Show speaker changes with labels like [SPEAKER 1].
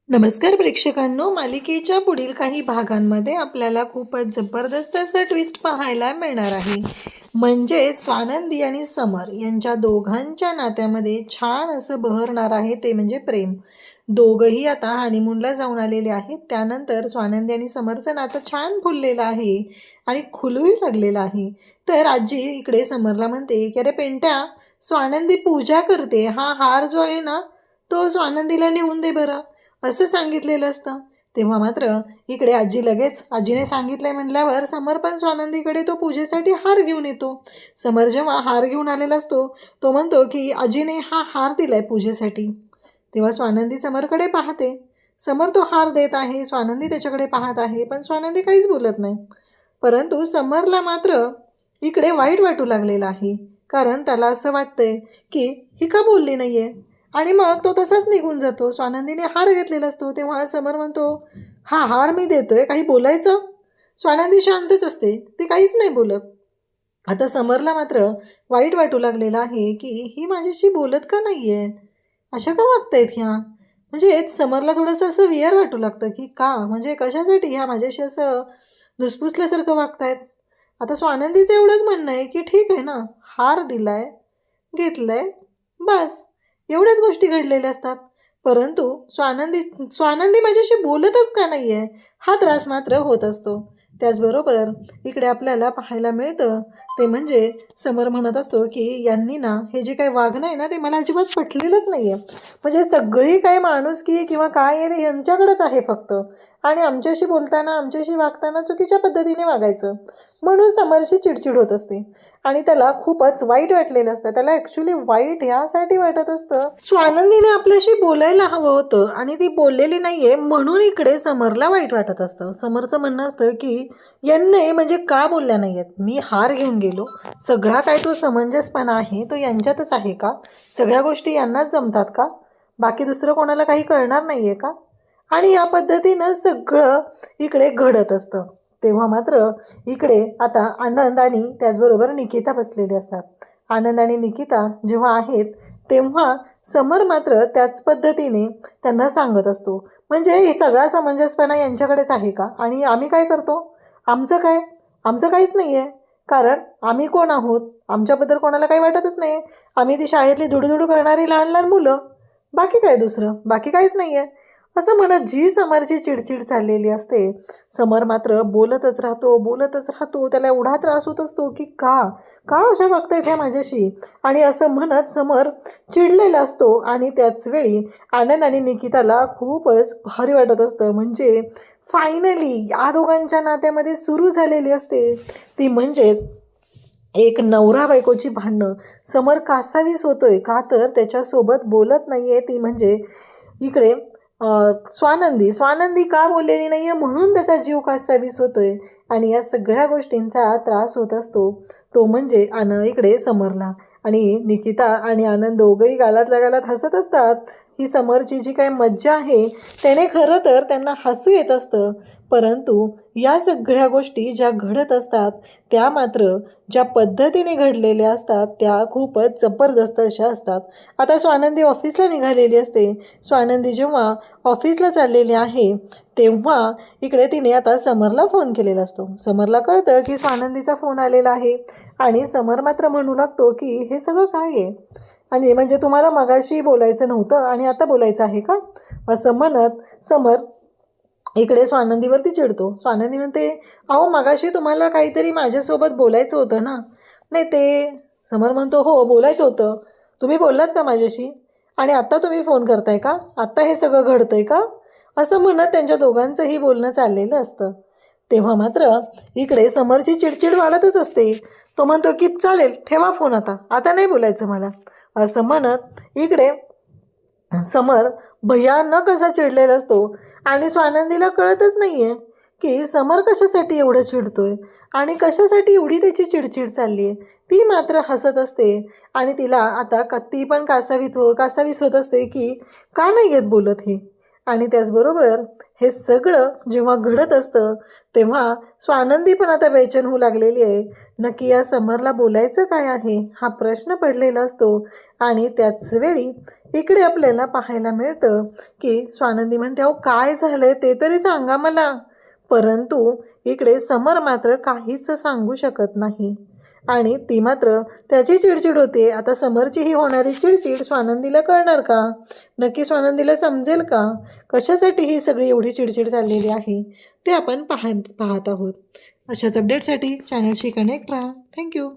[SPEAKER 1] नमस्कार प्रेक्षकांनो, मालिकेच्या पुढील काही भागांमध्ये आपल्याला खूपच जबरदस्त असा ट्विस्ट पाहायला मिळणार आहे. म्हणजे स्वानंदी आणि समर यांच्या दोघांच्या नात्यामध्ये छान असं बहरणार आहे, ते म्हणजे प्रेम. दोघंही आता हनीमूनला जाऊन आलेले आहेत. त्यानंतर स्वानंदी आणि समरचं नातं छान फुललेलं आहे आणि खुलूही लागलेलं आहे. तर आजी इकडे समरला म्हणते की अरे पेंट्या, स्वानंदी पूजा करते, हा हार जो आहे ना तो स्वानंदीला नेऊन दे बरं, असं सांगितलेलं असतं. तेव्हा मात्र इकडे आजी लगेच, आजीने सांगितलंय म्हटल्यावर समर पण स्वानंदीकडे तो पूजेसाठी हार घेऊन येतो. समर जेव्हा हार घेऊन आलेला असतो, तो म्हणतो की आजीने हा हार दिलाय पूजेसाठी. तेव्हा स्वानंदी समरकडे पाहते. समर तो हार देत आहे, स्वानंदी त्याच्याकडे पाहत आहे, पण स्वानंदी काहीच बोलत नाही. परंतु समरला मात्र इकडे वाईट वाटू लागलेलं आहे, कारण त्याला असं वाटतंय की ही का बोलली नाहीये. आणि मग तो तसाच निघून जातो. स्वानंदीने हार घेतलेला असतो. तेव्हा समर म्हणतो, हा हार मी देतोय, काही बोलायचं. स्वानंदी शांतच असते, ती काहीच नाही बोलत. आता समरला मात्र वाईट वाटू लागलेलं आहे की ही माझ्याशी बोलत का नाहीये, अशा का वागतायत ह्या. म्हणजे समरला थोडंसं असं वियर वाटू लागतं की का, म्हणजे कशासाठी ह्या माझ्याशी असं धुसफुसल्यासारखं वागतायत. आता स्वानंदीचं एवढंच म्हणणं आहे की ठीक आहे ना, हार दिलाय, घेतलंय, बस एवढ्याच गोष्टी घडलेल्या असतात. परंतु स्वानंदी स्वानंदी माझ्याशी बोलतच का नाही आहे, हा त्रास मात्र होत असतो. त्याचबरोबर इकडे आपल्याला पाहायला मिळतं ते म्हणजे समर म्हणत असतो की यांनी ना हे जे काही वागणं आहे ना ते मला अजिबात पटलेलंच नाही आहे. म्हणजे सगळी काही माणुसकी किंवा काय आहे ते यांच्याकडेच आहे फक्त, आणि आमच्याशी बोलताना आमच्याशी वागताना चुकीच्या पद्धतीने वागायचं, म्हणून समरची चिडचिड होत असते. आणि त्याला खूपच वाईट वाटलेलं असतं. त्याला ॲक्च्युली वाईट यासाठी वाटत असतं, स्वानंदीने आपल्याशी बोलायला हवं होतं आणि ती बोललेली नाहीये, म्हणून इकडे समरला वाईट वाटत असतं. समरचं म्हणणं असतं की यांनी म्हणजे का बोलल्या नाहीयेत, मी हार घेऊन गेलो, सगळा काय तो समंजसपणा आहे तो यांच्यातच आहे का, सगळ्या गोष्टी यांनाच जमतात का, बाकी दुसरं कोणाला काही कळणार नाहीये का. आणि या पद्धतीनं सगळं इकडे घडत असतं. तेव्हा मात्र इकडे आता आनंद आणि त्याचबरोबर निकिता बसलेले असतात. आनंद आणि निकिता जेव्हा आहेत तेव्हा समर मात्र त्याच पद्धतीने त्यांना सांगत असतो, म्हणजे हे सगळा समंजसपणा यांच्याकडेच आहे का, आणि आम्ही काय करतो, आमचं काय, आमचं काहीच नाही आहे. कारण आम्ही कोण आहोत, आमच्याबद्दल कोणाला काही वाटतच नाही. आम्ही ती शाळेतली धुडूधुडू करणारी लहान लहान मुलं, बाकी काय दुसरं, बाकी काहीच नाही आहे, असं म्हणत जी समरची चिडचिड चाललेली असते. समर मात्र बोलतच राहतो, बोलतच राहतो. त्याला एवढा त्रास होत असतो की का का अशा बघतायत ह्या माझ्याशी, आणि असं म्हणत समर चिडलेला असतो. आणि त्याचवेळी आनंद आणि निकिताला खूपच भारी वाटत असतं. म्हणजे फायनली या दोघांच्या नात्यामध्ये सुरू झालेली असते ती म्हणजेच एक नवरा बायकोची भांडणं. समर कासावीस होतोय का, तर त्याच्यासोबत बोलत नाहीये ती म्हणजे इकडे स्वानंदी स्वानंदी का बोललेली नाही आहे, म्हणून त्याचा जीव कासावीस होतोय. आणि या सगळ्या गोष्टींचा त्रास होत असतो तो म्हणजे इकडे समरला. आणि निकिता आणि आनंद दोघंही गालातल्या गालात हसत असतात. ही समरची जी काही मज्जा आहे त्याने खरं तर त्यांना हसू येत असतं. परंतु या सगळ्या गोष्टी ज्या घडत असतात त्या मात्र ज्या पद्धतीने घडलेल्या असतात त्या खूपच जबरदस्त अशा असतात. आता स्वानंदी ऑफिसला निघालेली असते. स्वानंदी जेव्हा ऑफिसला चाललेली आहे तेव्हा इकडे तिने आता समरला फोन केलेला असतो. समरला कळतं की स्वानंदीचा फोन आलेला आहे. आणि समर मात्र म्हणू लागतो की हे सगळं काय आहे, आणि म्हणजे तुम्हाला मगाशी बोलायचं नव्हतं आणि आता बोलायचं आहे का, असं म्हणत समर इकडे स्वानंदीवरती चिडतो. स्वानंदी म्हणते, अहो मगाशी तुम्हाला काहीतरी माझ्यासोबत बोलायचं होतं ना. नाही ते समर म्हणतो, हो बोलायचं होतं, तुम्ही बोललात का माझ्याशी, आणि आत्ता तुम्ही फोन करताय का, आत्ता हे सगळं घडतंय का, असं म्हणत त्यांच्या दोघांचंही बोलणं चाललेलं असतं. तेव्हा मात्र इकडे समरची चिडचिड वाढतच असते. तो म्हणतो की चालेल ठेवा फोन, आता आता नाही बोलायचं मला, असं म्हणत इकडे समर भयानक असा चिडलेला असतो. आणि स्वानंदीला कळतच नाहीये की समर कशासाठी एवढं चिडतोय आणि कशासाठी एवढी त्याची चिडचिड चालली आहे. ती मात्र हसत असते आणि तिला आता ती पण कासावीस होत असते की का नाही येत बोलत हे, आणि त्याचबरोबर हे सगळं जेव्हा घडत असतं तेव्हा स्वानंदी पण आता बेचैन होऊ लागलेली आहे. नक्की या समरला बोलायचं काय आहे हा प्रश्न पडलेला असतो. आणि त्याच वेळी इकडे आपल्याला पाहायला मिळतं की स्वानंदी म्हणते, अहो काय झालंय ते तरी सांगा मला. परंतु इकडे समर मात्र काहीच सांगू शकत नाही आणि ती मात्र त्याची चिडचिड होते. आता समरची ही होणारी चिडचिड स्वानंदीला कळणार का? नक्की स्वानंदीला समजेल का कशासाठी ही सगळी एवढी चिडचिड चाललेली आहे ते आपण पाहत आहोत. अशाच अपडेटसाठी चॅनलशी कनेक्ट राहा. थँक्यू.